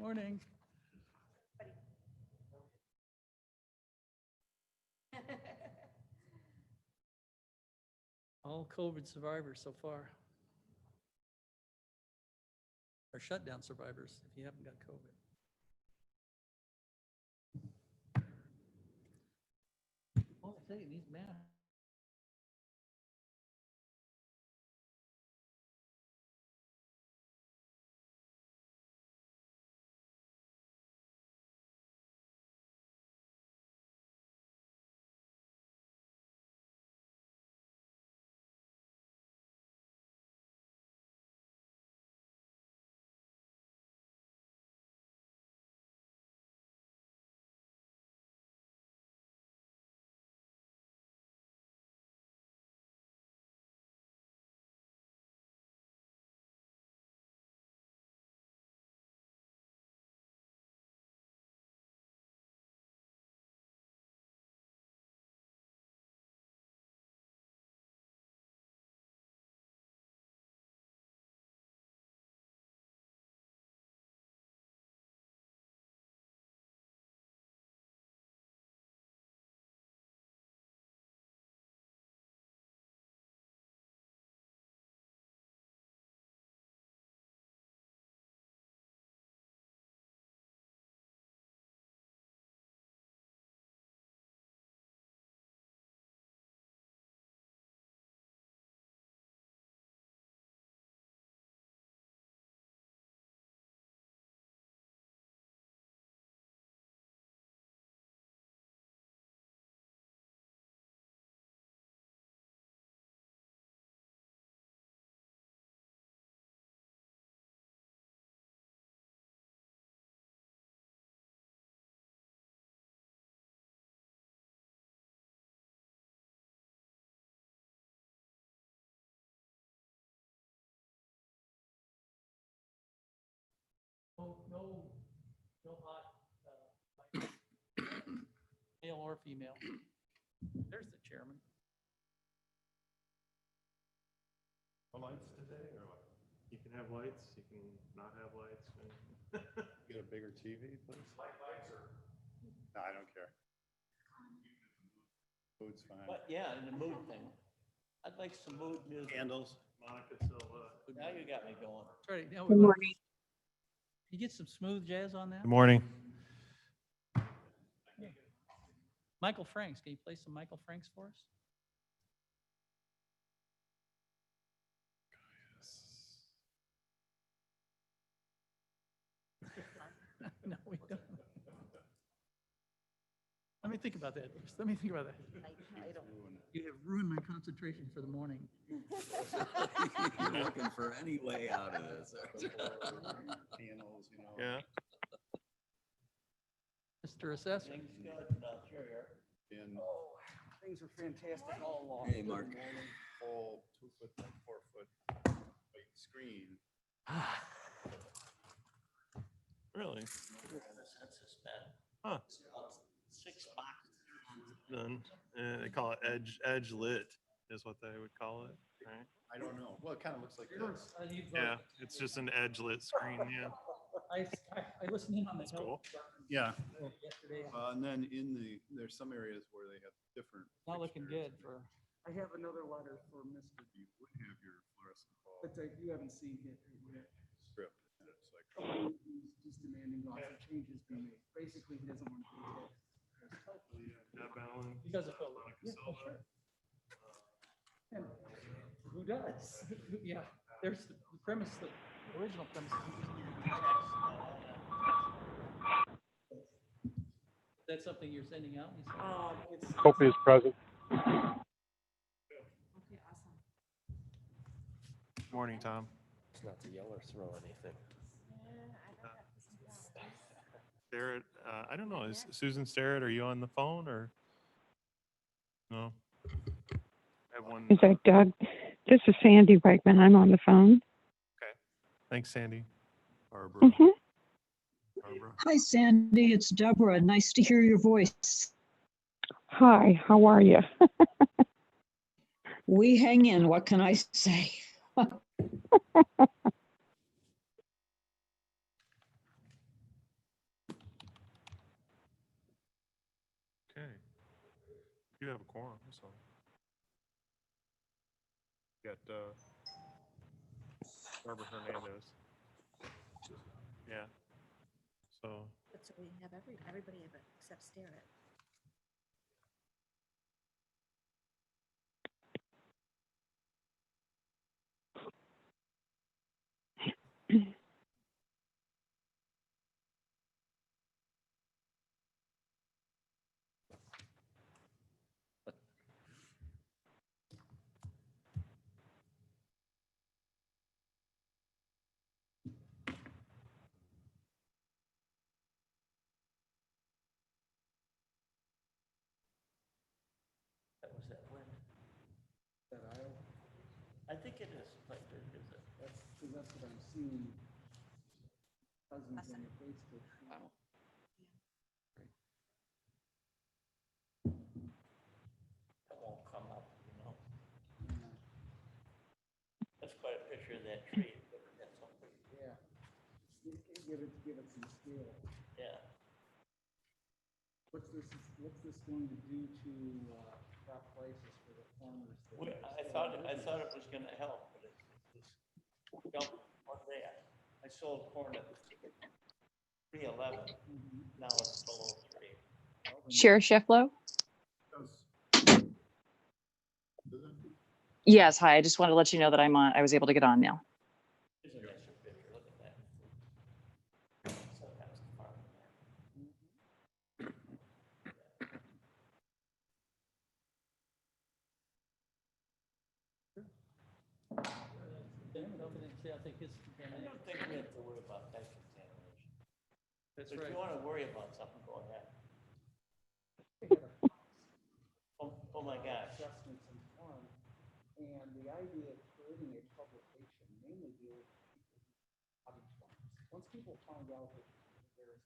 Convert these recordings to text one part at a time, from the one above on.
Morning. All COVID survivors so far. Or shutdown survivors, if you haven't got COVID. Oh, I say, these masks. No hot, male or female. There's the chairman. No lights today, or what? You can have lights, you can not have lights. Get a bigger TV, please. Lights or? No, I don't care. Food's fine. But yeah, in the mood thing. I'd like some mood music. Candles. Monica Silva. Now you got me going. That's right. Now Good morning. You get some smooth jazz on that? Good morning. Michael Franks, can you play some Michael Franks for us? No, we don't. Let me think about that. First. Let me think about that. You have ruined my concentration for the morning. You're looking for any way out of this. Candles, you know. Yeah. Mr. Assessor. Things good, sure here. In Things are fantastic all along. Hey, Mark. full 2 foot by 4 foot white screen. Really? Census bed. Huh. 6 boxes. Done. They call it edge lit is what they would call it, right? I don't know. Well, it kind of looks like this. Yeah, it's just an edge lit screen, yeah. I listened in on the That's cool. Yeah. yesterday. And then there's some areas where they have different. Not looking good fixtures. for. I have another letter for Mr. You would have your fluorescent bulb But you haven't seen it yet. strip. And it's like, He's demanding lots of changes be made. Basically, he doesn't want to do that. Deb Allen. He doesn't feel. Monica Yeah, oh, Silva. sure. And who does? Yeah, there's the premise, the original premise. Is that something you're sending out? Lisa? Kofi is present. Okay, awesome. Morning, Tom. Not to yell or throw anything. Starrett, I don't know, is Susan Starrett, are you on the phone or? No? I have one. Is that Doug? This is Sandy Wegman. I'm on the phone. Thanks, Sandy. Barbara. Mm-hmm. Barbara. Hi, Sandy. It's Deborah. Nice to hear your voice. Hi, how are you? We hang in. What can I say? You have a quorum, so. Got, Barbara Hernandez. Yeah. So, So we have everybody except Starrett. That was that when? That aisle, I think it is, like, is it? that's what I'm seeing. Cousins on your Facebook. That won't come up, you know? Yeah. That's quite a picture of that tree. That's something. Yeah. Give it some scale. Yeah. What's this going to do to crop prices for the farmers? I thought it was gonna help, but it jumped one day. I sold corn at 3.11. Now it's below 3. Sheriff Sheflo? Yes, hi. I just wanted to let you know that I was able to get on now. Here's a nicer picture. Look at that. So that's the farm there. I think it's. I don't think we have to worry about that contamination. That's If right. you want to worry about something, go ahead. Oh my gosh. Assessments and farm, and the idea of creating a publication mainly deals with people who have these farms. Once people find out that there's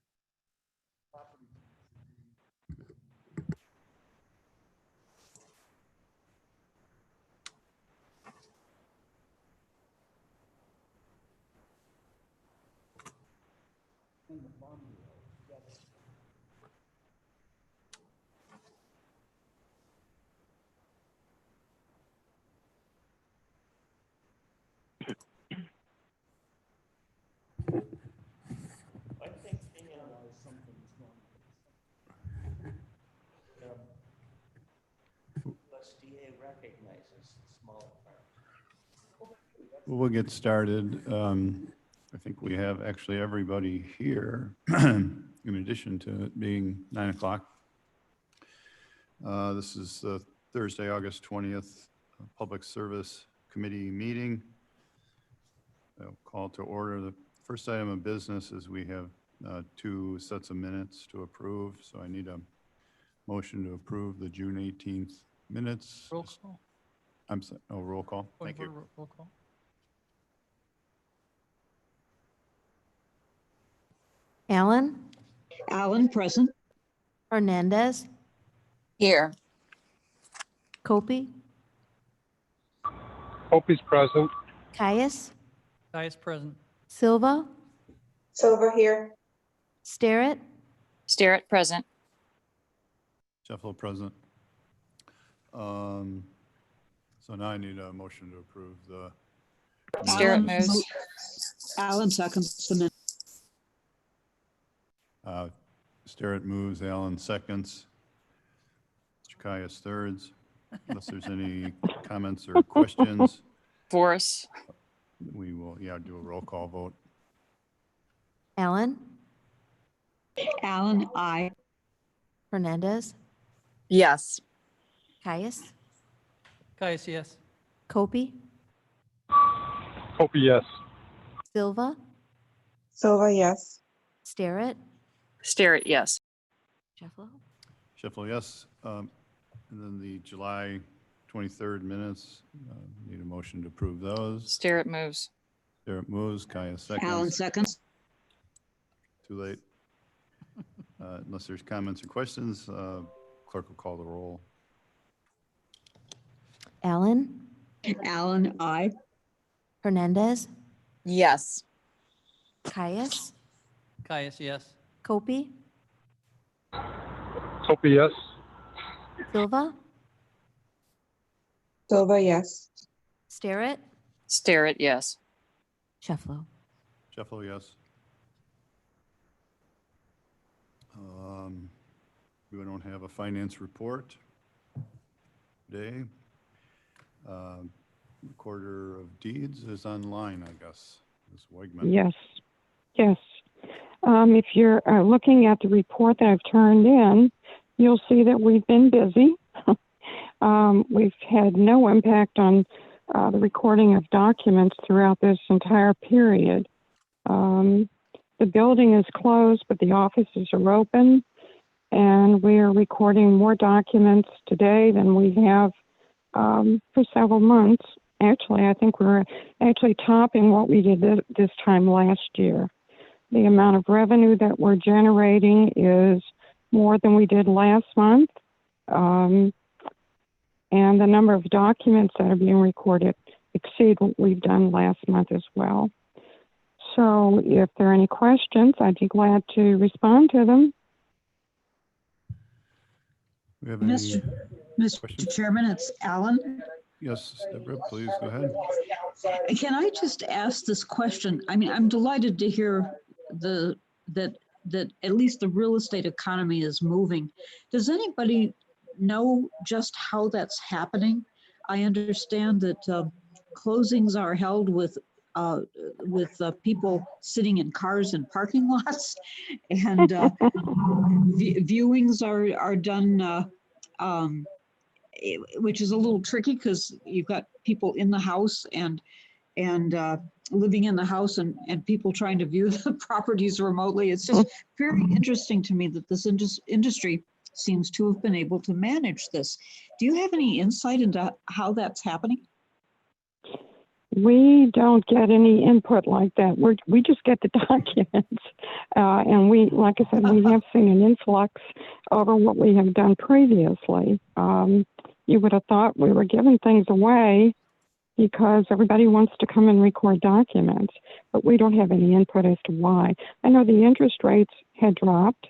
property taxes in the farm bureau, yes. I think the, Something's wrong. USDA recognizes smaller farms. We'll get started. I think we have actually everybody here, in addition to it being 9 o'clock. This is the Thursday, August 20th, Public Service Committee meeting. I'll call to order. The first item of business is we have 2 sets of minutes to approve, so I need a motion to approve the June 18th minutes. Roll call. Roll call. Thank you. Roll call. Allen, Alan, present. Hernandez, Here. Copey, Opie's present. Caius, Caius present. Silva, Silver here. Starrett, Starrett, present. Sheffield present. So now I need a motion to approve the, Starrett Alan moves. Alan seconds the minute. Starrett moves, Allen seconds, Chakaias thirds. Unless there's any comments or questions, Forrest. we will, do a roll call vote. Allen, Alan, aye. Hernandez, Yes. Caius, Caius, yes. Copey, Opie, yes. Silva, Silver, yes. Starrett, Starrett, yes. Sheffield. Sheffield, yes. And then the July 23rd minutes, need a motion to approve those. Starrett moves. Starrett moves, Caius Alan seconds. seconds. Too late. Unless there's comments or questions, clerk will call the roll. Allen, Alan, aye. Hernandez, Yes. Caius, Caius, yes. Copey, Opie, yes. Silva, Silva, yes. Starrett, Starrett, yes. Shefflo. Sheffler, yes. We don't have a finance report today. Recorder of deeds is online, I guess. Ms. Wegman. Yes, yes. If you're looking at the report that I've turned in, you'll see that we've been busy. We've had no impact on the recording of documents throughout this entire period. The building is closed, but the offices are open, and we are recording more documents today than we have for several months. Actually, I think we're actually topping what we did this time last year. The amount of revenue that we're generating is more than we did last month. And the number of documents that are being recorded exceed what we've done last month as well. So if there are any questions, I'd be glad to respond to them. We have any Mr. questions? Chairman, it's Alan. Yes, Deborah, please go ahead. Can I just ask this question? I mean, I'm delighted to hear that at least the real estate economy is moving. Does anybody know just how that's happening? I understand that closings are held with people sitting in cars in parking lots, and viewings are done, which is a little tricky because you've got people in the house and living in the house and people trying to view the properties remotely. It's just very interesting to me that this industry seems to have been able to manage this. Do you have any insight into how that's happening? We don't get any input like that. We just get the documents. And we, like I said, we have seen an influx over what we have done previously. You would have thought we were giving things away because everybody wants to come and record documents, but we don't have any input as to why. I know the interest rates had dropped,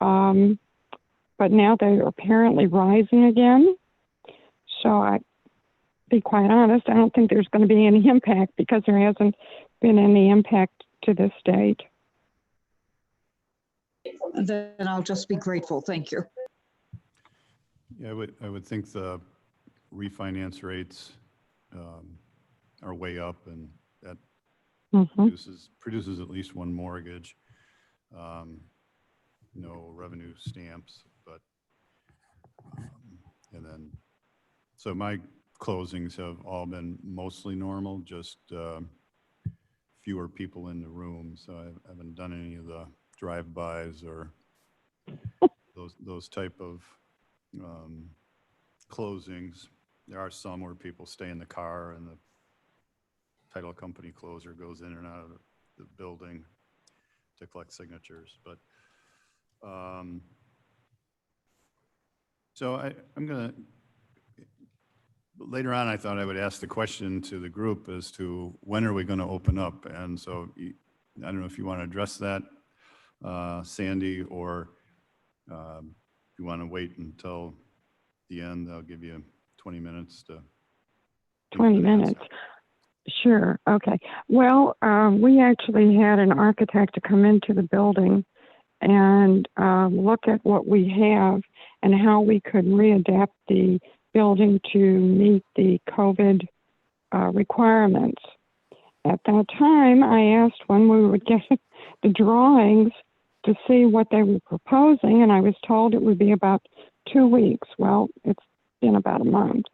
but now they're apparently rising again. So be quite honest, I don't think there's going to be any impact because there hasn't been any impact to this date. Then I'll just be grateful. Thank you. Yeah, I would think the refinance rates are way up, and that produces at least one mortgage. No revenue stamps, but and then so my closings have all been mostly normal, just fewer people in the room. So I haven't done any of the drive-bys or those type of closings. There are some where people stay in the car and the title company closer goes in and out of the building to collect signatures. But so I'm going to, later on, I thought I would ask the question to the group as to when are we going to open up? And so I don't know if you want to address that, Sandy, or if you want to wait until the end. I'll give you 20 minutes to. 20 minutes. Sure. Okay. Well, we actually had an architect to come into the building and look at what we have and how we could readapt the building to meet the COVID requirements. At that time, I asked when we would get the drawings to see what they were proposing, and I was told it would be about 2 weeks. Well, it's been about a month.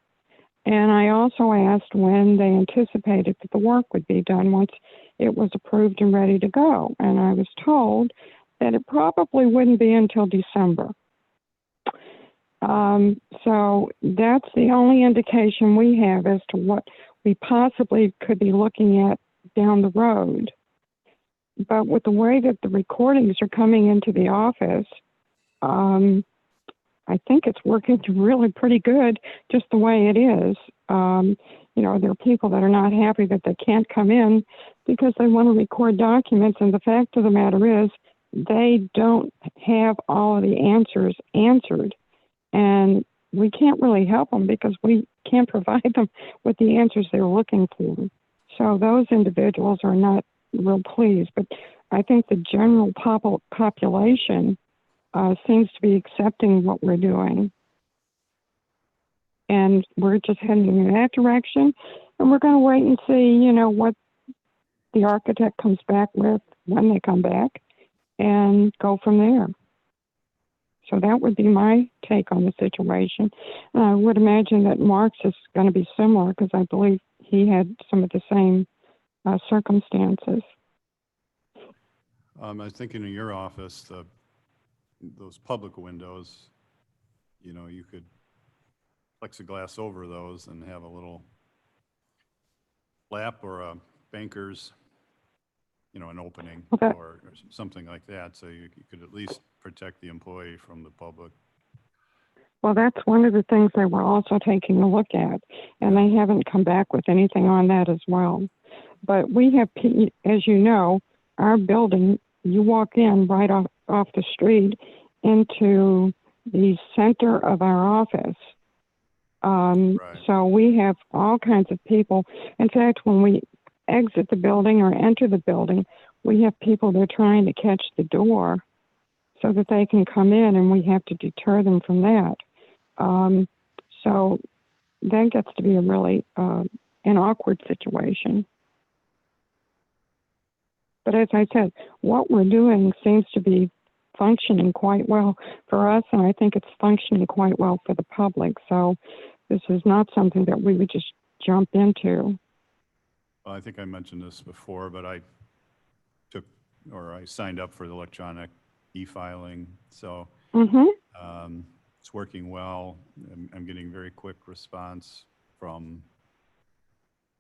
And I also asked when they anticipated that the work would be done once it was approved and ready to go. And I was told that it probably wouldn't be until December. So that's the only indication we have as to what we possibly could be looking at down the road. But with the way that the recordings are coming into the office, I think it's working really pretty good just the way it is. You know, there are people that are not happy that they can't come in because they want to record documents. And the fact of the matter is they don't have all of the answers answered. And we can't really help them because we can't provide them with the answers they're looking for. So those individuals are not real pleased. But I think the general population seems to be accepting what we're doing. And we're just heading in that direction. And we're going to wait and see, you know, what the architect comes back with when they come back and go from there. So that would be my take on the situation. I would imagine that Mark's is going to be similar because I believe he had some of the same circumstances. I was thinking in your office, those public windows, you know, you could plexiglass over those and have a little flap or a banker's, you know, an opening or something like that. So you could at least protect the employee from the public. Well, that's one of the things they were also taking a look at, and they haven't come back with anything on that as well. But we have, as you know, our building, you walk in right off the street into the center of our office. So we have all kinds of people. In fact, when we exit the building or enter the building, we have people that are trying to catch the door so that they can come in, and we have to deter them from that. So that gets to be a really an awkward situation. But as I said, what we're doing seems to be functioning quite well for us, and I think it's functioning quite well for the public. So this is not something that we would just jump into. Well, I think I mentioned this before, but I signed up for the electronic e-filing. So it's working well. I'm getting very quick response from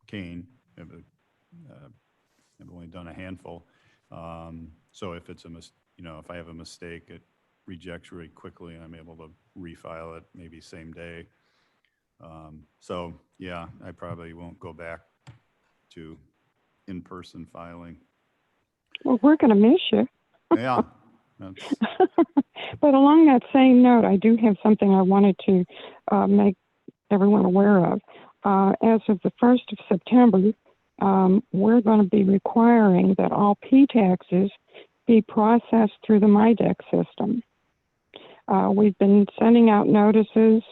Kane. I've only done a handful. So if it's if I have a mistake, it rejects really quickly and I'm able to refile it maybe same day. So yeah, I probably won't go back to in-person filing. Well, we're going to miss you. Yeah. But along that same note, I do have something I wanted to make everyone aware of. As of the 1st of September, we're going to be requiring that all P-taxes be processed through the MyDex system. We've been sending out notices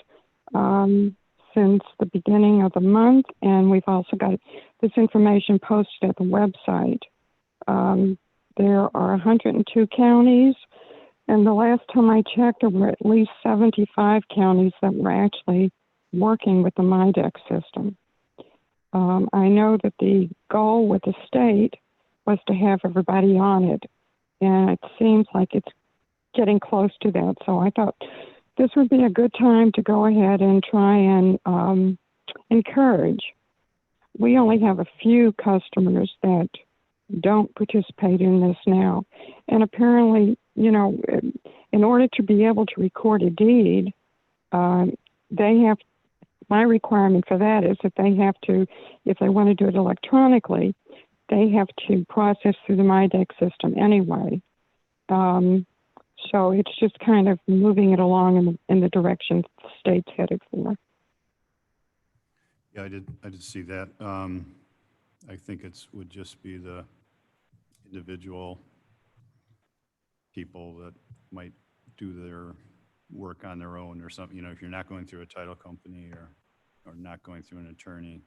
since the beginning of the month, and we've also got this information posted at the website. There are 102 counties, and the last time I checked, there were at least 75 counties that were actually working with the MyDex system. I know that the goal with the state was to have everybody on it, and it seems like it's getting close to that. So I thought this would be a good time to go ahead and try and encourage. We only have a few customers that don't participate in this now. And apparently, you know, in order to be able to record a deed, my requirement for that is that they have to, if they want to do it electronically, they have to process through the MyDex system anyway. So it's just kind of moving it along in the direction the state's headed for. Yeah, I did see that. I think would just be the individual people that might do their work on their own or something. You know, if you're not going through a title company or not going through an attorney.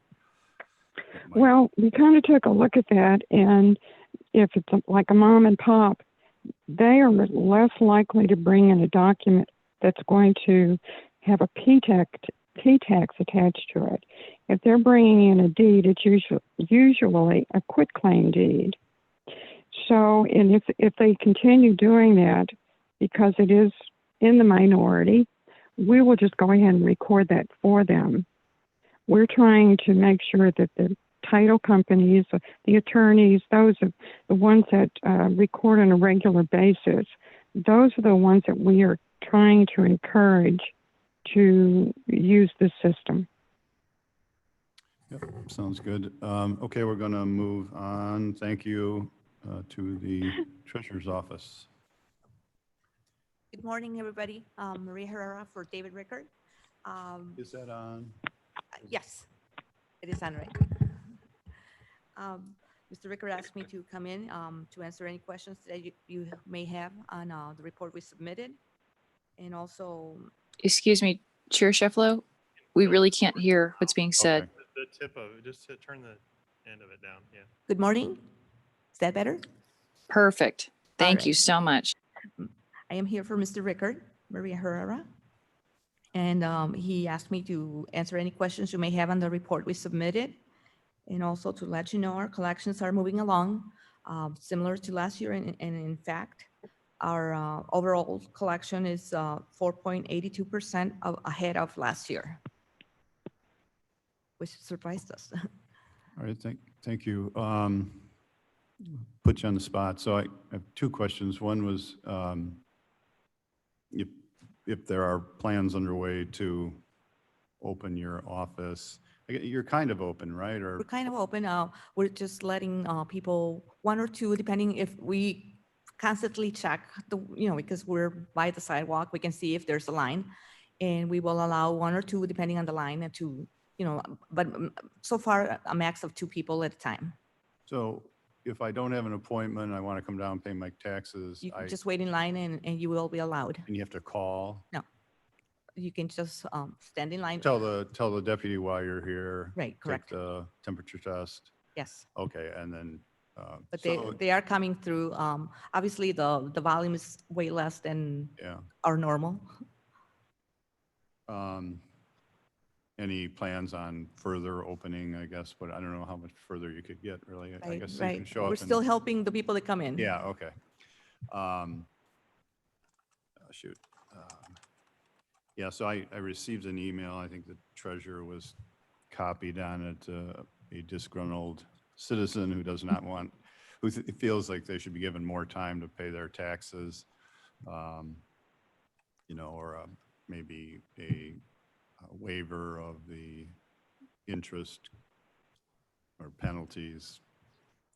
Well, we kind of took a look at that, and if it's like a mom and pop, they are less likely to bring in a document that's going to have a P-tax attached to it. If they're bringing in a deed, it's usually a quitclaim deed. So, and if they continue doing that, because it is in the minority, we will just go ahead and record that for them. We're trying to make sure that the title companies, the attorneys, those are the ones that record on a regular basis. Those are the ones that we are trying to encourage to use the system. Yep, sounds good. Okay, we're going to move on. Thank you to the Treasurer's Office. Good morning, everybody. Maria Herrera for David Rickard. Is that on? Yes, it is on right. Mr. Ricker asked me to come in to answer any questions that you may have on the report we submitted. And also, Excuse me, Chair Sheffield, we really can't hear what's being said. Okay. The tip of it, just to turn the end of it down, yeah. good morning. Is that better? Perfect. Thank you right. so much. I am here for Mr. Rickard, Maria Herrera. And he asked me to answer any questions you may have on the report we submitted. And also to let you know our collections are moving along, similar to last year. And in fact, our overall collection is 4.82% ahead of last year, which surprised us. All right, thank you. Put you on the spot. So I have two questions. One was if there are plans underway to open your office. You're kind of open, right? Or We're kind of open. We're just letting people, one or two, depending if we constantly check because we're by the sidewalk, we can see if there's a line, and we will allow one or two depending on the line and but so far a max of 2 people at a time. so if I don't have an appointment, I want to come down and pay my taxes, You can just wait in line and you will be allowed. and you have to call, You can just stand in line. tell the deputy why you're here. Right, correct. Take the temperature test. Yes. Okay, and then. But so- they are coming through. Obviously, the volume is way less than Yeah. our normal. Any plans on further opening, I guess, but I don't know how much further you could get, really. I guess you can Right. show up. We're still helping the people that come in. Yeah, okay. Shoot. Yeah, so I received an email, I think the treasurer was copied on it, a disgruntled citizen who does not want, who feels like they should be given more time to pay their taxes, or maybe a waiver of the interest or penalties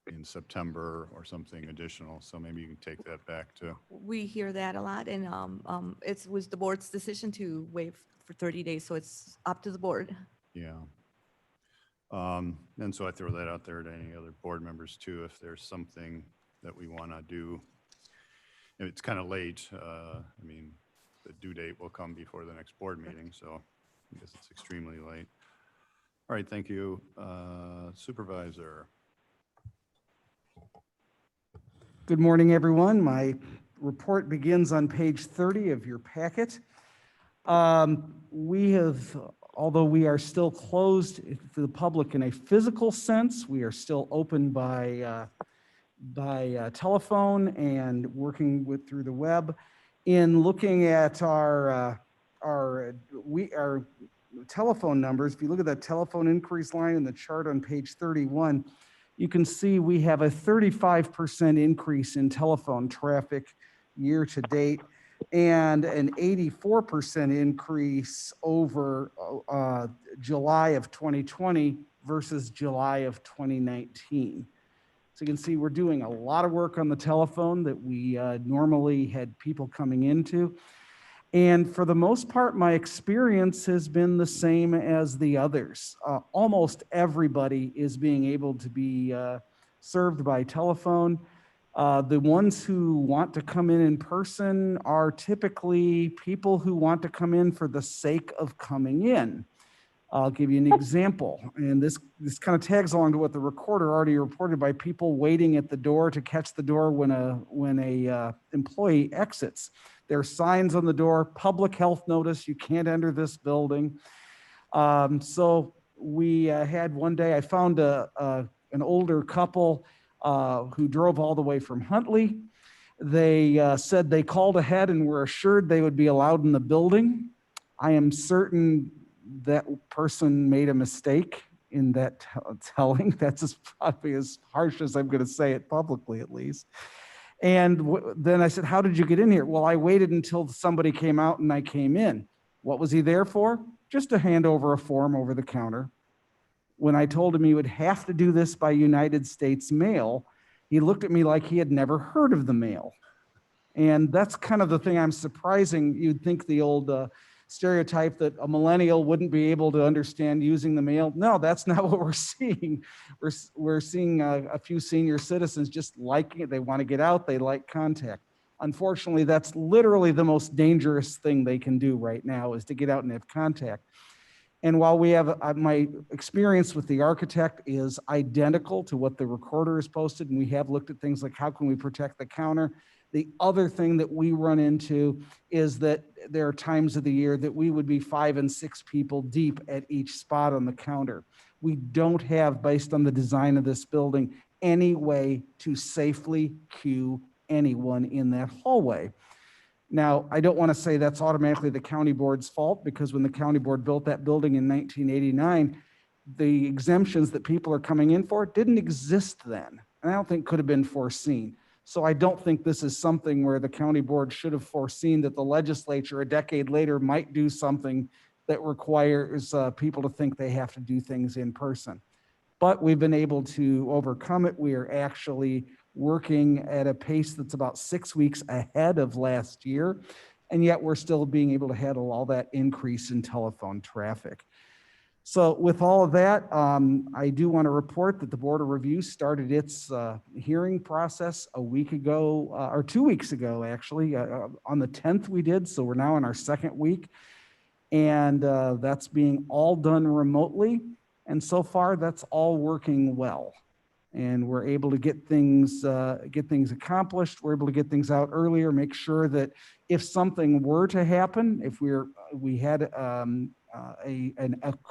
in September or something additional. So maybe you can take that back to. We hear that a lot, and it was the board's decision to waive for 30 days, so it's up to the board. Yeah. And so I throw that out there to any other board members too, if there's something that we want to do. And it's kind of late. I mean, the due date will come before the next board meeting, so I guess it's extremely late. All right, thank you. Supervisor. Good morning, everyone. My report begins on page 30 of your packet. We have, although we are still closed to the public in a physical sense, we are still open by telephone and working through the web. In looking at our telephone numbers, if you look at that telephone increase line in the chart on page 31, you can see we have a 35% increase in telephone traffic year to date and an 84% increase over July of 2020 versus July of 2019. So you can see we're doing a lot of work on the telephone that we normally had people coming into. And for the most part, my experience has been the same as the others. Almost everybody is being able to be served by telephone. The ones who want to come in person are typically people who want to come in for the sake of coming in. I'll give you an example, and this kind of tags along to what the recorder already reported by people waiting at the door to catch the door when a employee exits. There are signs on the door, public health notice, you can't enter this building. So we had one day, I found an older couple who drove all the way from Huntley. They said they called ahead and were assured they would be allowed in the building. I am certain that person made a mistake in that telling. That's probably as harsh as I'm going to say it publicly, at least. And then I said, how did you get in here? Well, I waited until somebody came out and I came in. What was he there for? Just to hand over a form over the counter. When I told him he would have to do this by United States mail, he looked at me like he had never heard of the mail. And that's kind of the thing I'm surprising. You'd think the old stereotype that a millennial wouldn't be able to understand using the mail. No, that's not what we're seeing. We're seeing a few senior citizens just liking it. They want to get out. They like contact. Unfortunately, that's literally the most dangerous thing they can do right now, is to get out and have contact. And while we have, my experience with the architect is identical to what the recorder has posted, and we have looked at things like how can we protect the counter. The other thing that we run into is that there are times of the year that we would be 5 and 6 people deep at each spot on the counter. We don't have, based on the design of this building, any way to safely queue anyone in that hallway. Now, I don't want to say that's automatically the county board's fault, because when the county board built that building in 1989, the exemptions that people are coming in for didn't exist then. And I don't think could have been foreseen. So I don't think this is something where the county board should have foreseen that the legislature a decade later might do something that requires people to think they have to do things in person. But we've been able to overcome it. We are actually working at a pace that's about 6 weeks ahead of last year, and yet we're still being able to handle all that increase in telephone traffic. So with all of that, I do want to report that the Board of Review started its hearing process a week ago, or 2 weeks ago, actually. On the 10th we did, so we're now in our second week. And that's being all done remotely. And so far, that's all working well. And we're able to get things accomplished. We're able to get things out earlier, make sure that if something were to happen, if we had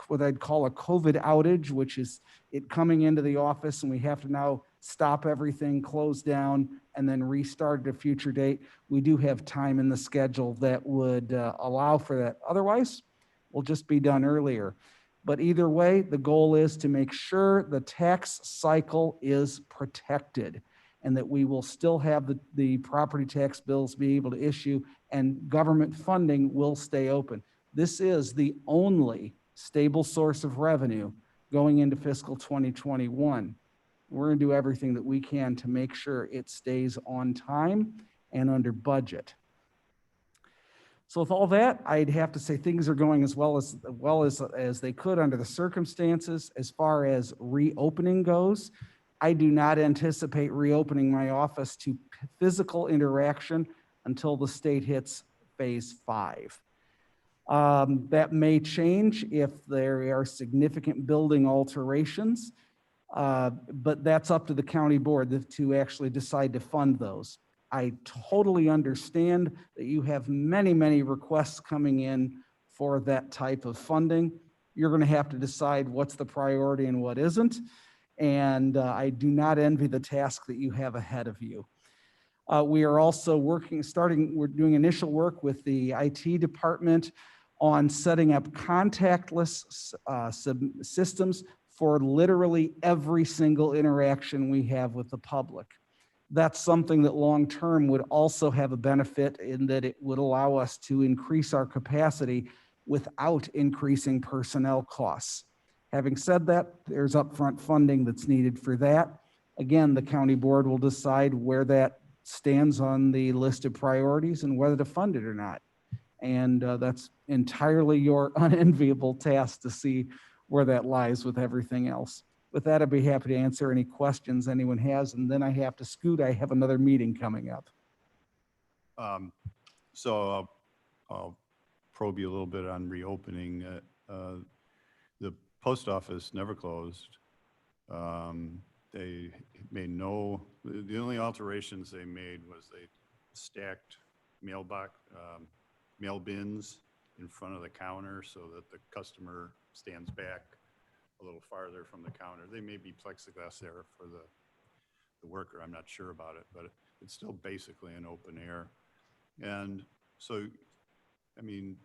what I'd call a COVID outage, which is it coming into the office and we have to now stop everything, close down, and then restart at a future date, we do have time in the schedule that would allow for that. Otherwise, we'll just be done earlier. But either way, the goal is to make sure the tax cycle is protected and that we will still have the property tax bills be able to issue and government funding will stay open. This is the only stable source of revenue going into fiscal 2021. We're going to do everything that we can to make sure it stays on time and under budget. So with all that, I'd have to say things are going as well as they could under the circumstances. As far as reopening goes, I do not anticipate reopening my office to physical interaction until the state hits phase 5. That may change if there are significant building alterations, but that's up to the county board to actually decide to fund those. I totally understand that you have many, many requests coming in for that type of funding. You're going to have to decide what's the priority and what isn't. And I do not envy the task that you have ahead of you. We are also we're doing initial work with the IT department on setting up contactless systems for literally every single interaction we have with the public. That's something that long-term would also have a benefit in that it would allow us to increase our capacity without increasing personnel costs. Having said that, there's upfront funding that's needed for that. Again, the county board will decide where that stands on the list of priorities and whether to fund it or not. And that's entirely your unenviable task to see where that lies with everything else. With that, I'd be happy to answer any questions anyone has, and then I have to scoot. I have another meeting coming up. So I'll probe you a little bit on reopening. The post office never closed. They made the only alterations they made was they stacked mail bins in front of the counter so that the customer stands back a little farther from the counter. They may be plexiglass there for the worker. I'm not sure about it, but it's still basically an open air. And so, I mean,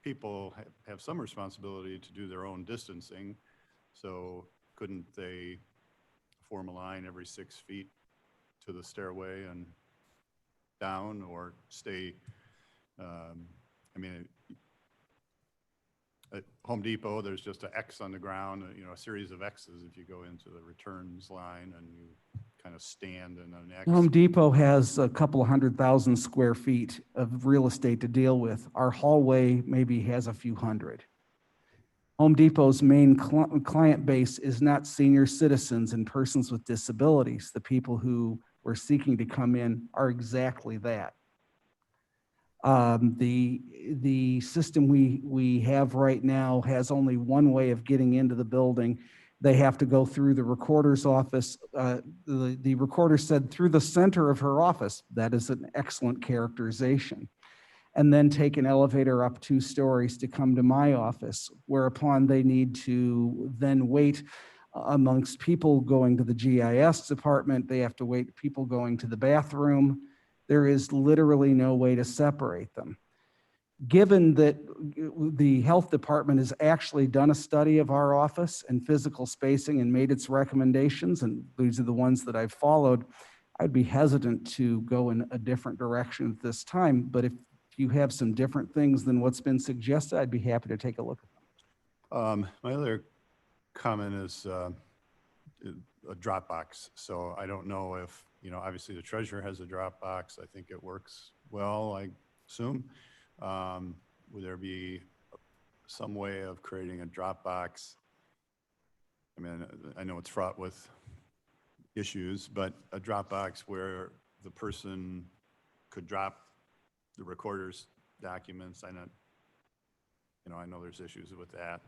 people have some responsibility to do their own distancing. So couldn't they form a line every 6 feet to the stairway and down, or stay, I mean, at Home Depot, there's just an X on the ground, a series of X's if you go into the returns line and you kind of stand and an X. Home Depot has a couple of 100,000 square feet of real estate to deal with. Our hallway maybe has a few hundred. Home Depot's main client base is not senior citizens and persons with disabilities. The people who were seeking to come in are exactly that. The system we have right now has only one way of getting into the building. They have to go through the recorder's office. The recorder said through the center of her office. That is an excellent characterization. And then take an elevator up 2 stories to come to my office, whereupon they need to then wait amongst people going to the GIS department. They have to wait people going to the bathroom. There is literally no way to separate them. Given that the health department has actually done a study of our office and physical spacing and made its recommendations, and these are the ones that I've followed, I'd be hesitant to go in a different direction at this time. But if you have some different things than what's been suggested, I'd be happy to take a look at them. My other comment is a Dropbox. So I don't know if, obviously the treasurer has a Dropbox. I think it works well, I assume. Would there be some way of creating a Dropbox? I mean, I know it's fraught with issues, but a Dropbox where the person could drop the recorder's documents. I know there's issues with that,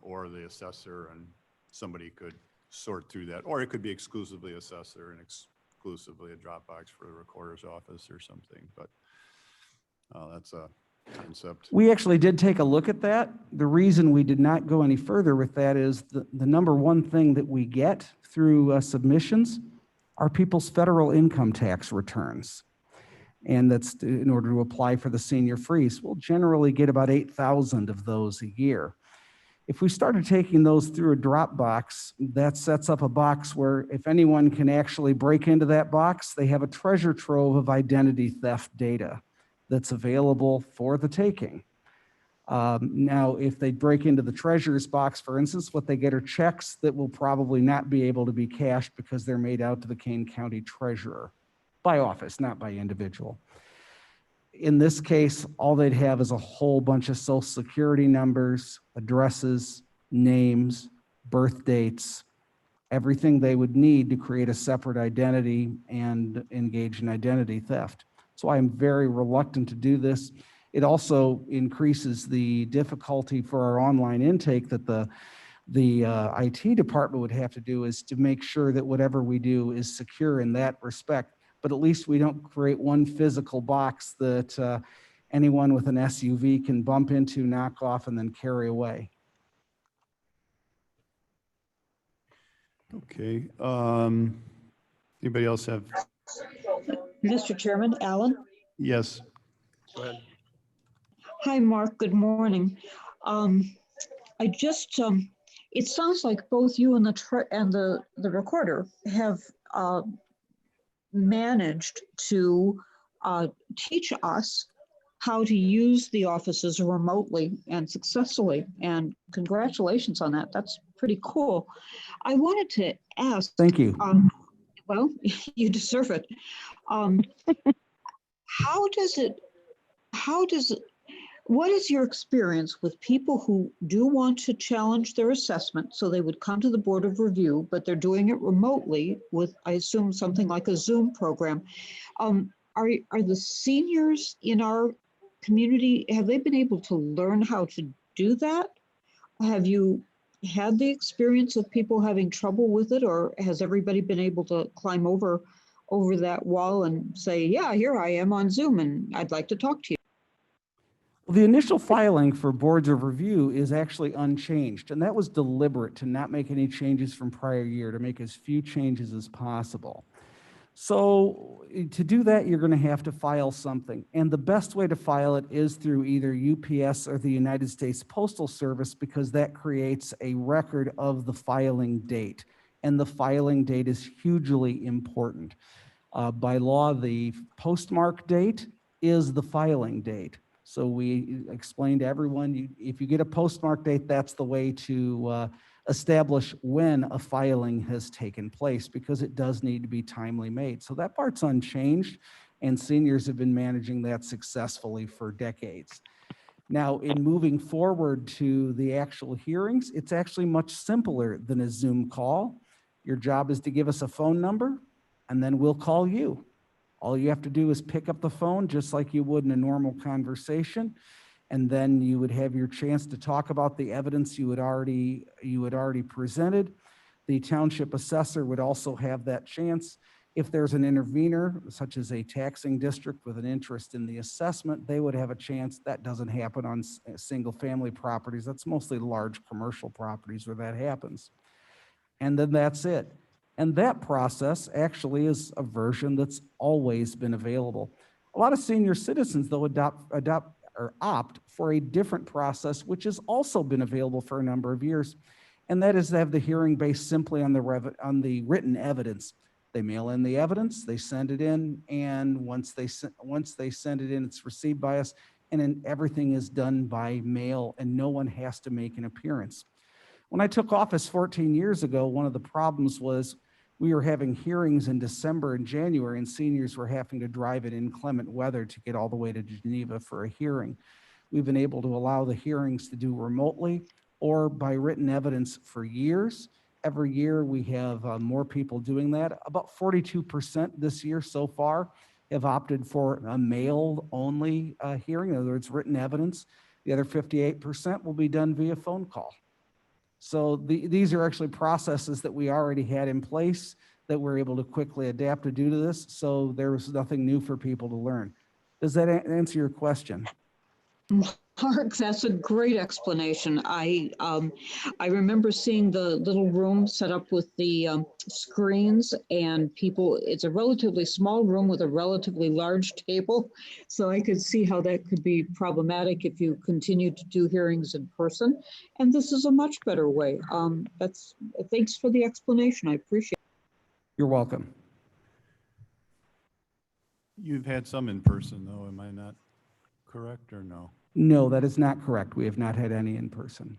or the assessor, and somebody could sort through that, or it could be exclusively assessor and exclusively a Dropbox for the recorder's office or something. But that's a concept. We actually did take a look at that. The reason we did not go any further with that is the number one thing that we get through submissions are people's federal income tax returns. And that's in order to apply for the senior freeze. We'll generally get about 8,000 of those a year. If we started taking those through a Dropbox, that sets up a box where if anyone can actually break into that box, they have a treasure trove of identity theft data that's available for the taking. Now, if they break into the treasurer's box, for instance, what they get are checks that will probably not be able to be cashed because they're made out to the Kane County treasurer. By office, not by individual. In this case, all they'd have is a whole bunch of social security numbers, addresses, names, birth dates, everything they would need to create a separate identity and engage in identity theft. So I'm very reluctant to do this. It also increases the difficulty for our online intake that the IT department would have to do, is to make sure that whatever we do is secure in that respect. But at least we don't create one physical box that anyone with an SUV can bump into, knock off, and then carry away. Okay. Anybody else have? Mr. Chairman, Alan? Yes. Go ahead. Hi, Mark. Good morning. I just, it sounds like both you and the recorder have managed to teach us how to use the offices remotely and successfully. And congratulations on that. That's pretty cool. I wanted to ask. Thank you. Well, you deserve it. What is your experience with people who do want to challenge their assessment? So they would come to the Board of Review, but they're doing it remotely with, I assume, something like a Zoom program. Are the seniors in our community, have they been able to learn how to do that? Have you had the experience of people having trouble with it, or has everybody been able to climb over that wall and say, yeah, here I am on Zoom and I'd like to talk to you? Well, the initial filing for boards of review is actually unchanged, and that was deliberate to not make any changes from prior year, to make as few changes as possible. So to do that, you're going to have to file something. And the best way to file it is through either UPS or the United States Postal Service, because that creates a record of the filing date. And the filing date is hugely important. By law, the postmark date is the filing date. So we explained to everyone, if you get a postmark date, that's the way to establish when a filing has taken place, because it does need to be timely made. So that part's unchanged, and seniors have been managing that successfully for decades. Now, in moving forward to the actual hearings, it's actually much simpler than a Zoom call. Your job is to give us a phone number, and then we'll call you. All you have to do is pick up the phone just like you would in a normal conversation, and then you would have your chance to talk about the evidence you had already presented. The township assessor would also have that chance. If there's an intervener, such as a taxing district with an interest in the assessment, they would have a chance. That doesn't happen on single-family properties. That's mostly large commercial properties where that happens. And then that's it. And that process actually is a version that's always been available. A lot of senior citizens, though, opt for a different process, which has also been available for a number of years, and that is to have the hearing based simply on the written evidence. They mail in the evidence, they send it in, and once they send it in, it's received by us, and then everything is done by mail, and no one has to make an appearance. When I took office 14 years ago, one of the problems was we were having hearings in December and January, and seniors were having to drive in inclement weather to get all the way to Geneva for a hearing. We've been able to allow the hearings to do remotely or by written evidence for years. Every year we have more people doing that. About 42% this year so far have opted for a mail-only hearing, in other words, written evidence. The other 58% will be done via phone call. So these are actually processes that we already had in place that we're able to quickly adapt to due to this. So there was nothing new for people to learn. Does that answer your question? Mark, that's a great explanation. I remember seeing the little room set up with the screens and people. It's a relatively small room with a relatively large table. So I could see how that could be problematic if you continue to do hearings in person. And this is a much better way. Thanks for the explanation. I appreciate it. You're welcome. You've had some in person, though, am I not correct or no? No, that is not correct. We have not had any in person.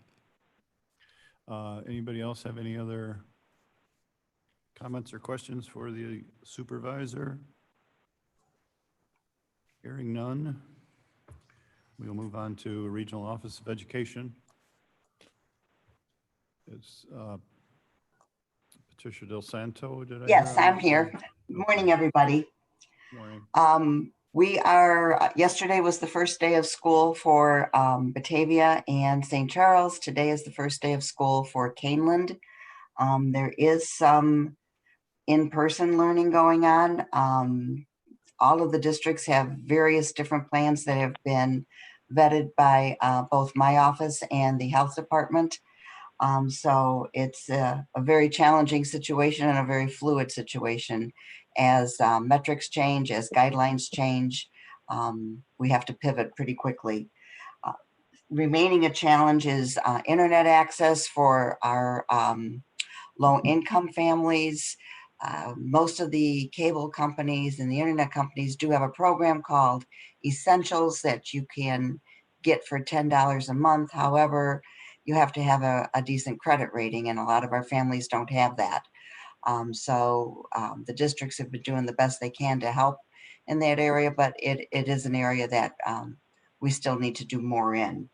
Anybody else have any other comments or questions for the supervisor? Hearing none, we'll move on to Regional Office of Education. It's Patricia Del Santo, did I? Yes, I'm here. Good morning, everybody. Morning. Yesterday was the first day of school for Batavia and St. Charles. Today is the first day of school for Caneland. There is some in-person learning going on. All of the districts have various different plans that have been vetted by both my office and the health department. So it's a very challenging situation and a very fluid situation. As metrics change, as guidelines change, we have to pivot pretty quickly. Remaining a challenge is internet access for our low-income families. Most of the cable companies and the internet companies do have a program called Essentials that you can get for $10 a month. However, you have to have a decent credit rating, and a lot of our families don't have that. So the districts have been doing the best they can to help in that area, but it is an area that we still need to do more in.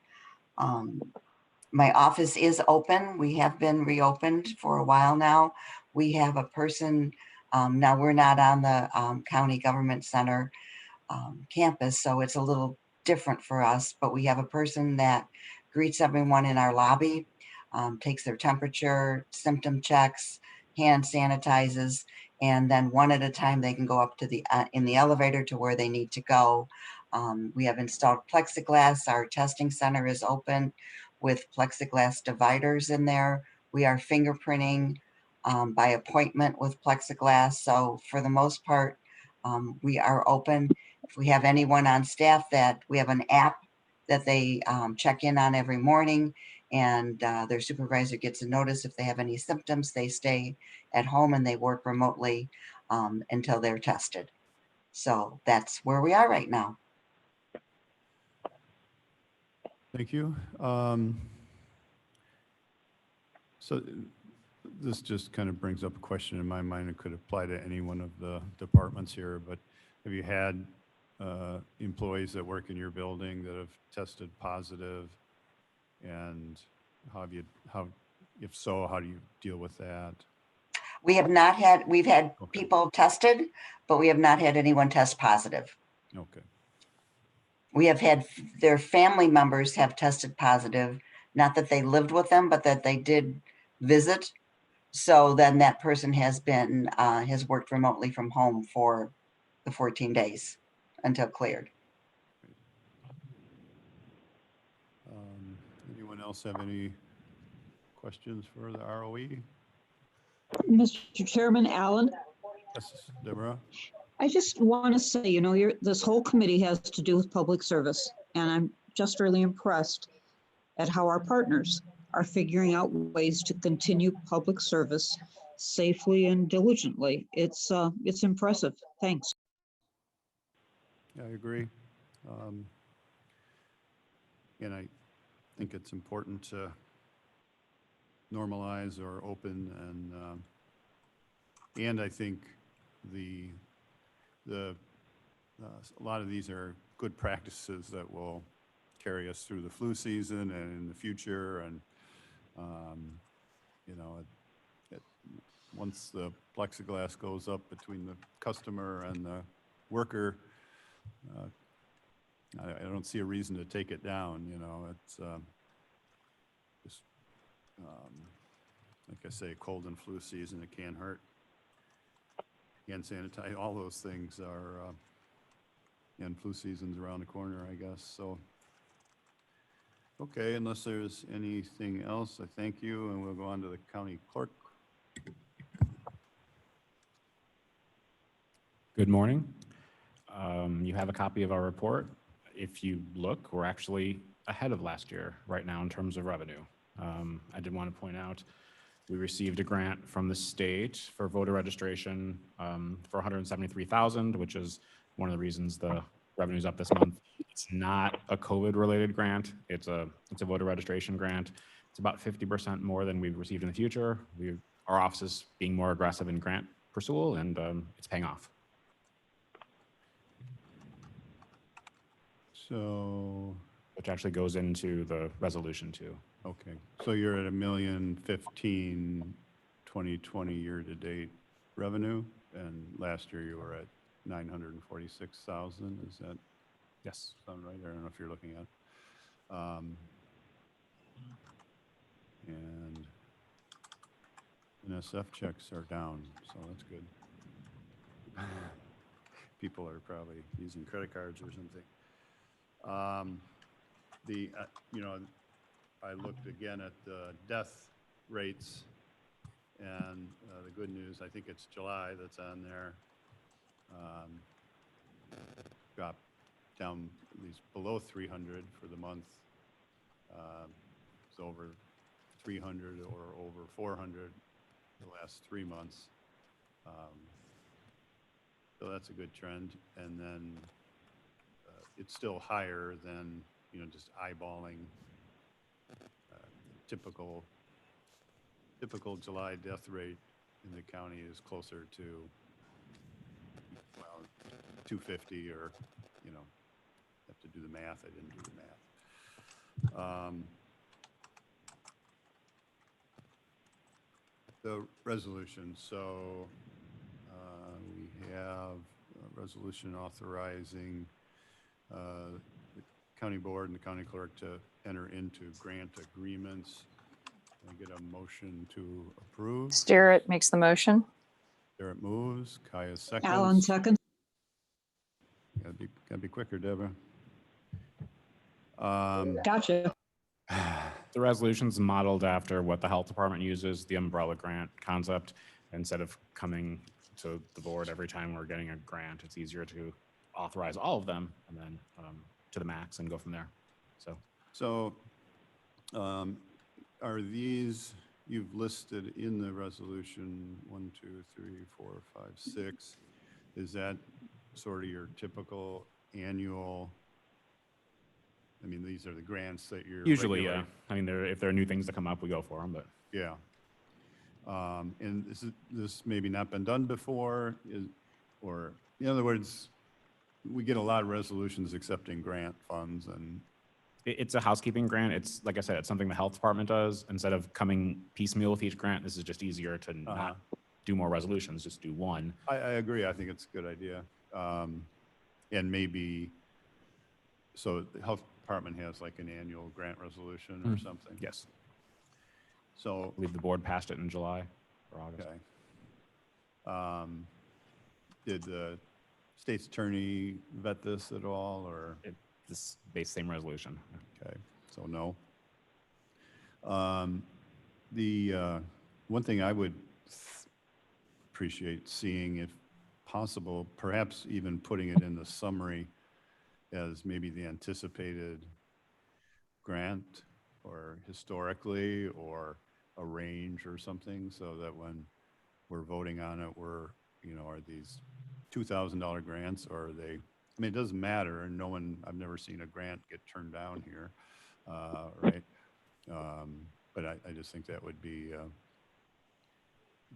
My office is open. We have been reopened for a while now. We have a person, now we're not on the county government center campus, so it's a little different for us, but we have a person that greets everyone in our lobby, takes their temperature, symptom checks, hand sanitizes, and then one at a time they can go up to in the elevator to where they need to go. We have installed plexiglass. Our testing center is open with plexiglass dividers in there. We are fingerprinting by appointment with plexiglass. So for the most part, we are open. If we have anyone on staff we have an app that they check in on every morning, and their supervisor gets a notice if they have any symptoms. They stay at home and they work remotely until they're tested. So that's where we are right now. Thank you. So this just kind of brings up a question in my mind. It could apply to any one of the departments here, but have you had employees that work in your building that have tested positive? And if so, how do you deal with that? We've had people tested, but we have not had anyone test positive. Okay. We have had their family members have tested positive, not that they lived with them, but that they did visit. So then that person has worked remotely from home for the 14 days until cleared. Anyone else have any questions for the ROE? Mr. Chairman, Alan, Yes, Deborah? I just want to say, this whole committee has to do with public service, and I'm just really impressed at how our partners are figuring out ways to continue public service safely and diligently. It's impressive. Thanks. Yeah, I agree. And I think it's important to normalize or open, and I think a lot of these are good practices that will carry us through the flu season and in the future. And once the plexiglass goes up between the customer and the worker, I don't see a reason to take it down. It's just like I say, cold and flu season, it can't hurt. Hand sanitize, all those things are, and flu season's around the corner, I guess. So, okay, unless there's anything else, I thank you, and we'll go on to the county clerk. Good morning. You have a copy of our report. If you look, we're actually ahead of last year right now in terms of revenue. I did want to point out, we received a grant from the state for voter registration for $173,000, which is one of the reasons the revenue's up this month. It's not a COVID-related grant. It's a voter registration grant. It's about 50% more than we've received in the future. Our office is being more aggressive in grant pursuit, and it's paying off. So, which actually goes into the resolution too. Okay, so you're at $1,015,000 2020 year-to-date revenue, and last year you were at $946,000. Is that yes sound right? I don't know if you're looking at. And NSF checks are down, so that's good. People are probably using credit cards or something. I looked again at the death rates, and the good news, I think it's July that's on there, dropped down at least below 300 for the month. It's over 300 or over 400 the last 3 months. So that's a good trend. And then it's still higher than, just eyeballing typical July death rate in the county is closer to, 250 or, have to do the math. I didn't do the math. The resolution. So we have a resolution authorizing the county board and the county clerk to enter into grant agreements. Can I get a motion to approve? Starrett makes the motion. Starrett moves. Kaya seconds. Alan seconds. Gotta be quicker, Deborah. Gotcha. The resolution's modeled after what the health department uses, the umbrella grant concept. Instead of coming to the board every time we're getting a grant, it's easier to authorize all of them and then to the max and go from there. So are these, you've listed in the resolution 1, 2, 3, 4, 5, 6. Is that sort of your typical annual? I mean, these are the grants that you're Usually, regularly. yeah. I mean, if there are new things that come up, we go for them, but. Yeah, And this maybe not been done before, or in other words, we get a lot of resolutions accepting grant funds and, It's a housekeeping grant. It's, like I said, it's something the health department does. Instead of coming piecemeal with each grant, this is just easier to not do more resolutions, just do one. I agree. I think it's a good idea. And maybe, so the health department has like an annual grant resolution or something? Yes. So. I believe the board passed it in July or August. Okay. Did the state's attorney vet this at all, or? This same resolution. Okay, so no. The one thing I would appreciate seeing, if possible, perhaps even putting it in the summary as maybe the anticipated grant, or historically, or a range or something, so that when we're voting on it, we're, are these $2,000 grants, or are they, I mean, it doesn't matter, and I've never seen a grant get turned down here, right? But I just think that would be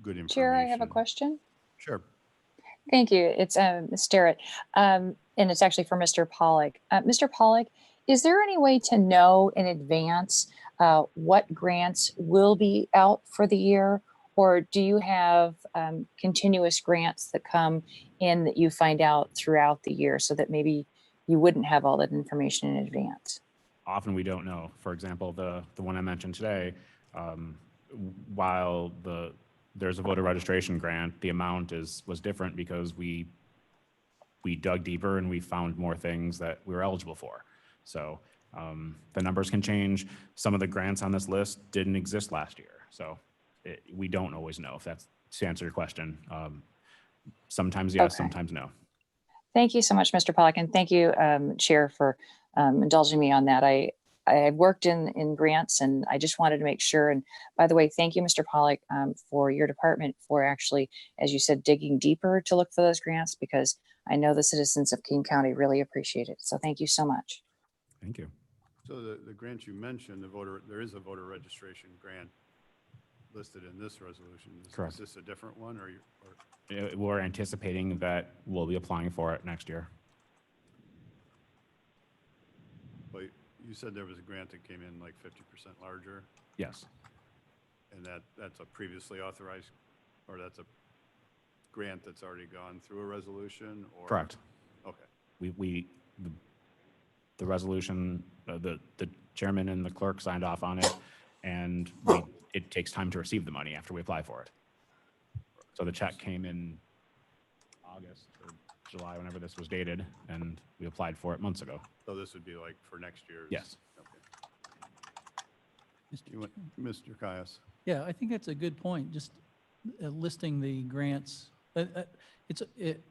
good information. Chair, I have a question. Sure. Thank you. It's Ms. Starrett, and it's actually for Mr. Pollock. Mr. Pollock, is there any way to know in advance what grants will be out for the year? Or do you have continuous grants that come in that you find out throughout the year, so that maybe you wouldn't have all that information in advance? Often we don't know. For example, the one I mentioned today, while there's a voter registration grant, the amount was different because we dug deeper and we found more things that we were eligible for. So the numbers can change. Some of the grants on this list didn't exist last year. So we don't always know, if that's to answer your question. Sometimes yes, sometimes no. Thank you so much, Mr. Pollock, and thank you, Chair, for indulging me on that. I've worked in grants, and I just wanted to make sure. And by the way, thank you, Mr. Pollock, for your department for actually, as you said, digging deeper to look for those grants, because I know the citizens of King County really appreciate it. So thank you so much. Thank you. So the grants you mentioned, there is a voter registration grant listed in this resolution. Correct. Is this a different one, or? We're anticipating that we'll be applying for it next year. Well, you said there was a grant that came in like 50% larger, Yes. and that's a previously authorized, or that's a grant that's already gone through a resolution, or? Correct. Okay. The resolution, the chairman and the clerk signed off on it, and it takes time to receive the money after we apply for it. So the check came in August or July, whenever this was dated, and we applied for it months ago. So this would be like for next year's? Yes. Okay. Mr. Caius? Yeah, I think that's a good point, just listing the grants.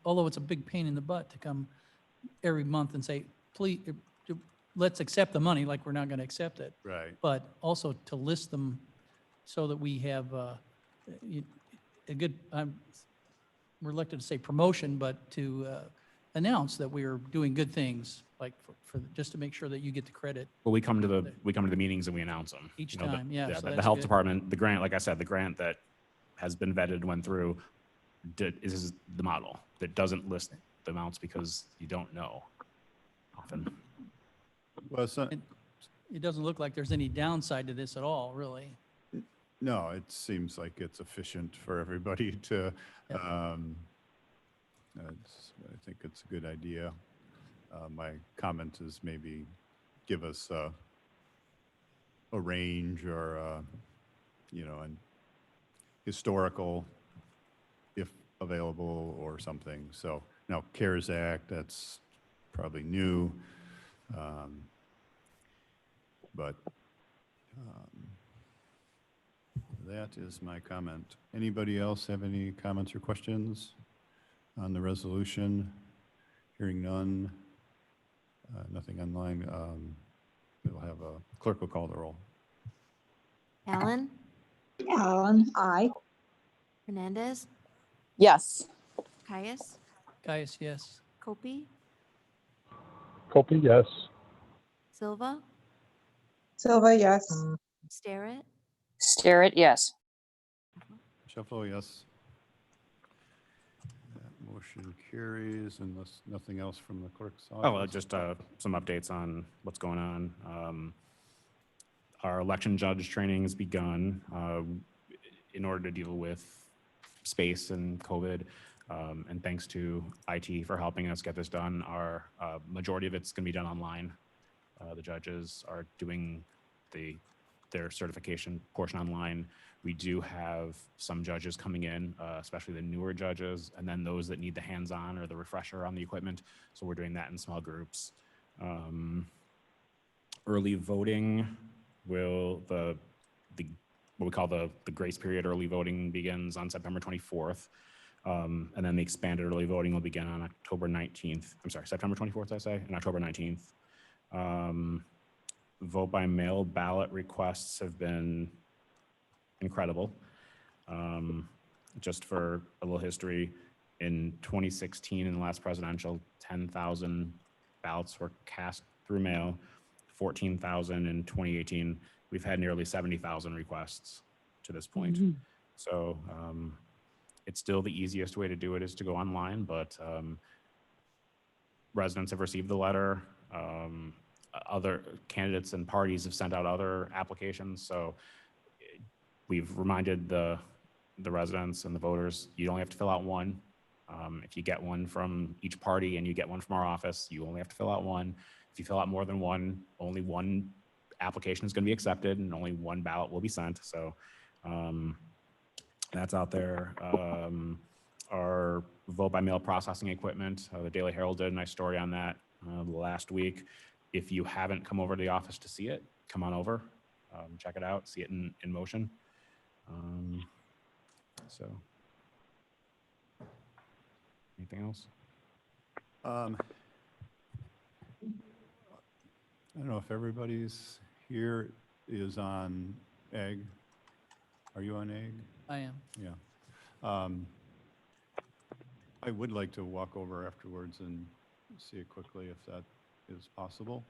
Although it's a big pain in the butt to come every month and say, please, let's accept the money, like we're not going to accept it. Right. But also to list them so that we have a good, I'm reluctant to say promotion, but to announce that we are doing good things, like for just to make sure that you get the credit. Well, we come to the meetings and we announce them Each time, yeah, so the that's health good. department, the grant, like I said, the grant that has been vetted, went through, is the model that doesn't list the amounts because you don't know often. Well, so, It doesn't look like there's any downside to this at all, really. no, it seems like it's efficient for everybody to, I think it's a good idea. My comment is maybe give us a range, or, an historical, if available, or something. So now CARES Act, that's probably new. But that is my comment. Anybody else have any comments or questions on the resolution? Hearing none, nothing online. We'll have a clerk will call the roll. Allen, Allen, aye. Hernandez, Yes. Caius, Caius, yes. Copey, Copey, yes. Silva, Silva, yes. Starrett, Starrett, yes. Sheffalo, yes. That motion carries unless nothing else from the clerk's office. Oh, just some updates on what's going on. Our election judge training has begun in order to deal with space and COVID. And thanks to IT for helping us get this done. Our majority of it's going to be done online. The judges are doing their certification portion online. We do have some judges coming in, especially the newer judges, and then those that need the hands-on or the refresher on the equipment. So we're doing that in small groups. Early voting what we call the grace period early voting begins on September 24th. And then the expanded early voting will begin on October 19th. I'm sorry, September 24th, I say, and October 19th. Vote by mail ballot requests have been incredible. Just for a little history, in 2016, in the last presidential, 10,000 ballots were cast through mail, 14,000 in 2018. We've had nearly 70,000 requests to this point. So it's still the easiest way to do it is to go online, but residents have received the letter. Other candidates and parties have sent out other applications. So we've reminded the residents and the voters, you only have to fill out one. If you get one from each party and you get one from our office, you only have to fill out one. If you fill out more than one, only one application is going to be accepted and only one ballot will be sent. So that's out there. Our vote by mail processing equipment, the Daily Herald did a nice story on that last week. If you haven't come over to the office to see it, come on over, check it out, see it in motion. So, anything else? I don't know if everybody's here is on ag. Are you on ag? I am. Yeah. I would like to walk over afterwards and see it quickly if that is possible.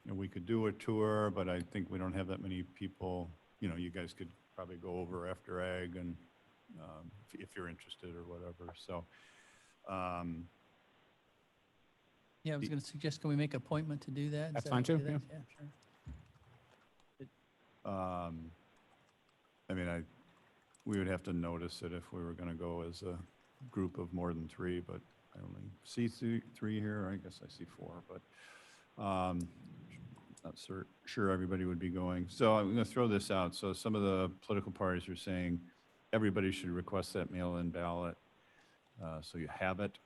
We could do a tour, but I think we don't have that many people. You guys could probably go over after ag and if you're interested or whatever. So, Yeah, I was going to suggest, can we make an appointment to do that? Is That's that fine okay? too, yeah. Sure. We would have to notice it if we were going to go as a group of more than three, but I only see three here. I guess I see four, but not sure everybody would be going. So I'm going to throw this out. So some of the political parties are saying everybody should request that mail-in ballot, so you have it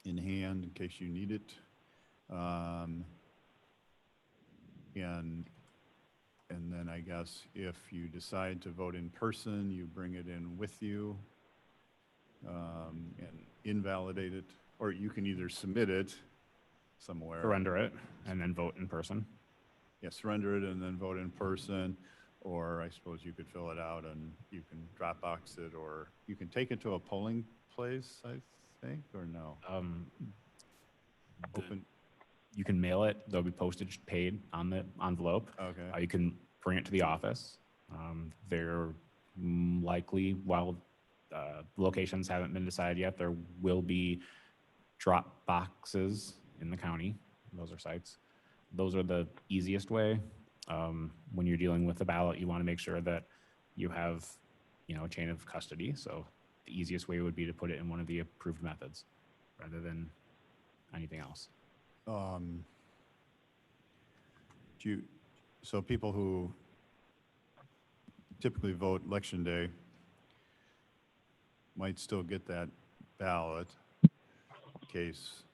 in hand in case you need it. And then I guess if you decide to vote in person, you bring it in with you and invalidate it, or you can either submit it somewhere. Surrender it and then vote in person. Yeah, surrender it and then vote in person, or I suppose you could fill it out and you can Dropbox it, or you can take it to a polling place, I think, or no? Open. You can mail it. There'll be postage paid on the envelope. Okay. You can bring it to the office. They're likely, while locations haven't been decided yet, there will be drop boxes in the county. Those are sites. Those are the easiest way. When you're dealing with the ballot, you want to make sure that you have, a chain of custody. So the easiest way would be to put it in one of the approved methods rather than anything else. So people who typically vote election day might still get that ballot in case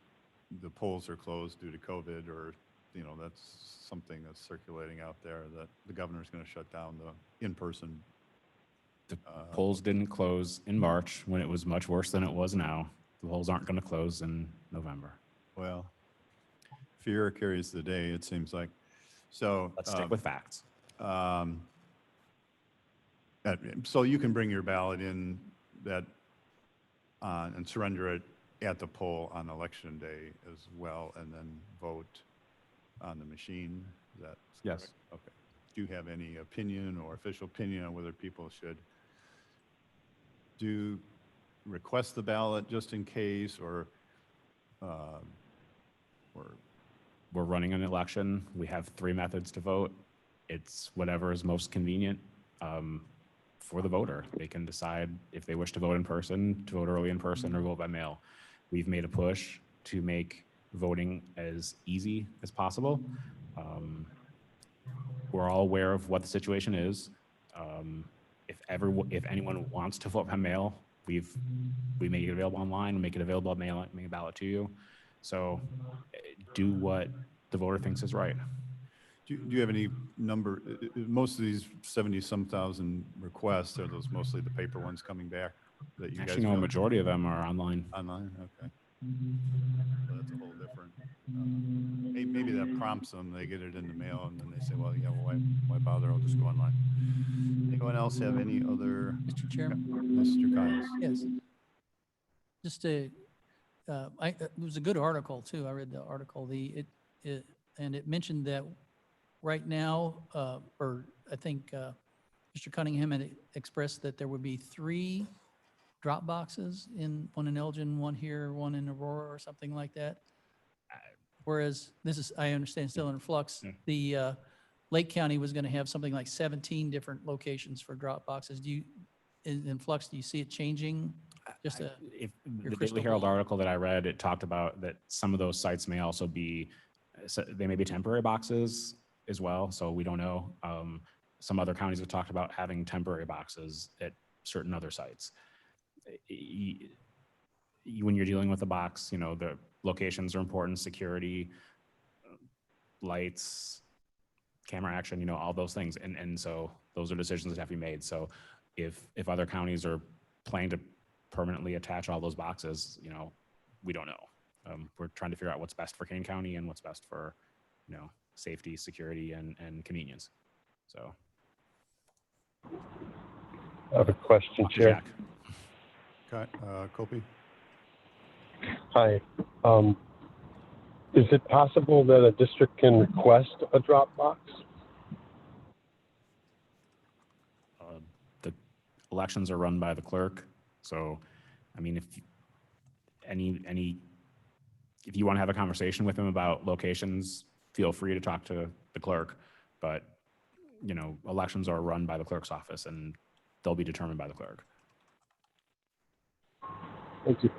the polls are closed due to COVID, or, that's something that's circulating out there that the governor's going to shut down the in-person. The polls didn't close in March when it was much worse than it was now. The polls aren't going to close in November. Well, fear carries the day, it seems like. So let's stick with facts. So you can bring your ballot in and surrender it at the poll on election day as well, and then vote on the machine. Is that Yes. correct? Okay. Do you have any opinion or official opinion on whether people should do request the ballot just in case, or We're running an election. We have 3 methods to vote. It's whatever is most convenient for the voter. They can decide if they wish to vote in person, to vote early in person, or vote by mail. We've made a push to make voting as easy as possible. We're all aware of what the situation is. If anyone wants to vote by mail, we make it available online, make it available by mail, make a ballot to you. So do what the voter thinks is right. do you have any number? Most of these 70-some thousand requests, are those mostly the paper ones coming back that you guys? Actually, no, a feel- majority of them are online. Online, okay. So that's a whole different, maybe that prompts them, they get it in the mail, and then they say, well, yeah, well, why bother, I'll just go online. Anyone else have any other? Mr. Chairman? Mr. Caius? Yes. Just it was a good article too. I read the article. And it mentioned that right now, or I think Mr. Cunningham had expressed that there would be 3 drop boxes, one in Elgin, one here, one in Aurora, or something like that. Whereas this is, I understand, still in flux. The Lake County was going to have something like 17 different locations for drop boxes. In flux, do you see it changing? Just If your the crystal Daily Herald ball. article that I read, it talked about that some of those sites may also be, they may be temporary boxes as well. So we don't know. Some other counties have talked about having temporary boxes at certain other sites. When you're dealing with a box, the locations are important, security, lights, camera action, all those things. And so those are decisions that have to be made. So if other counties are planning to permanently attach all those boxes, we don't know. We're trying to figure out what's best for Kane County and what's best for, safety, security, and convenience. So. I have a question, Dr. Chair. Jack. Kopi? Hi. Is it possible that a district can request a drop box? The elections are run by the clerk. So, I mean, if you want to have a conversation with him about locations, feel free to talk to the clerk. But, elections are run by the clerk's office and they'll be determined by the clerk. Thank you.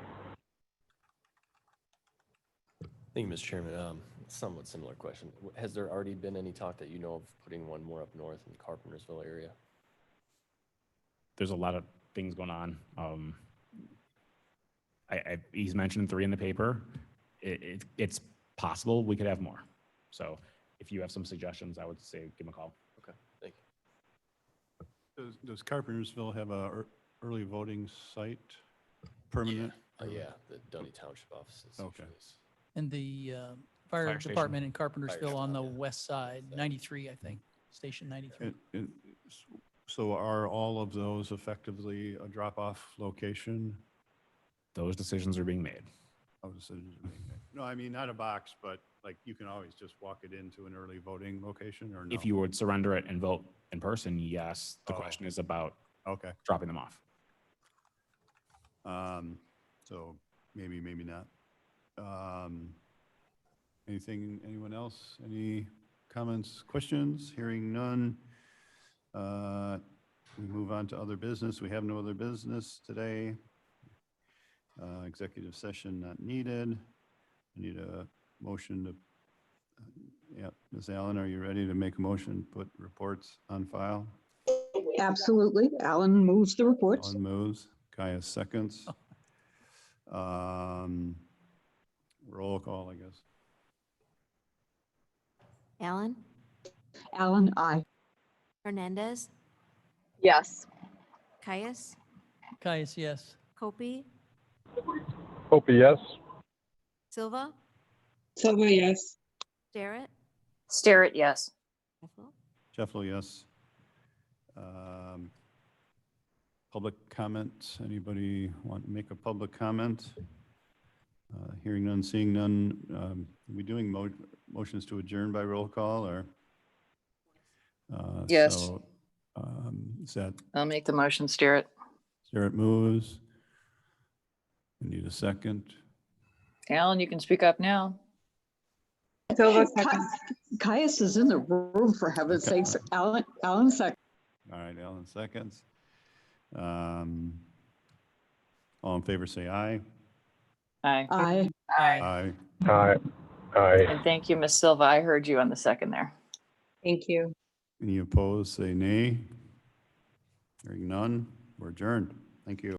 Thank you, Mr. Chairman. Somewhat similar question. Has there already been any talk that you know of putting one more up north in the Carpentersville area? There's a lot of things going on. He's mentioned 3 in the paper. It's possible we could have more. So if you have some suggestions, I would say give him a call. Okay, thank you. Does Carpentersville have a early voting site, permanent? Yeah, the Dunny Township offices. Okay. And the fire Fire station. department in Carpentersville on the department, yeah. west side, 93, I think, Station 93. So are all of those effectively a drop-off location? Those decisions are being made. Oh, decisions are being made. No, I mean, not a box, but like you can always just walk it into an early voting location, or no? If you would surrender it and vote in person, yes. The Oh. question is about Okay. dropping them off. So maybe not. Anyone else? Any comments, questions? Hearing none. We move on to other business. We have no other business today. Executive session not needed. I need a motion to, yeah, Ms. Allen, are you ready to make a motion, put reports on file? Absolutely. Alan moves the reports. Alan moves, Kaya seconds. Roll call, I guess. Allen, Alan, aye. Hernandez, Yes. Caius, Caius, yes. Kopi, Hope yes. Silva, Silva, yes. Starrett, Starrett, yes. Sheffel. Sheffel, yes. Public comment. Anybody want to make a public comment? Hearing none, seeing none. Are we doing motions to adjourn by roll call, or? Yes. So, is that I'll make the motion, Starrett. Starrett moves. We need a second. Alan, you can speak up now. Silva second. Caius is in the room, for heaven's Okay. sakes. Alan second. All right, Alan seconds. All in favor, say aye. Aye. Aye. Aye. Aye. Aye. And thank you, Ms. Silva. I heard you on the second there. Thank you. Any opposed, say nay. Hearing none, we're adjourned. Thank you.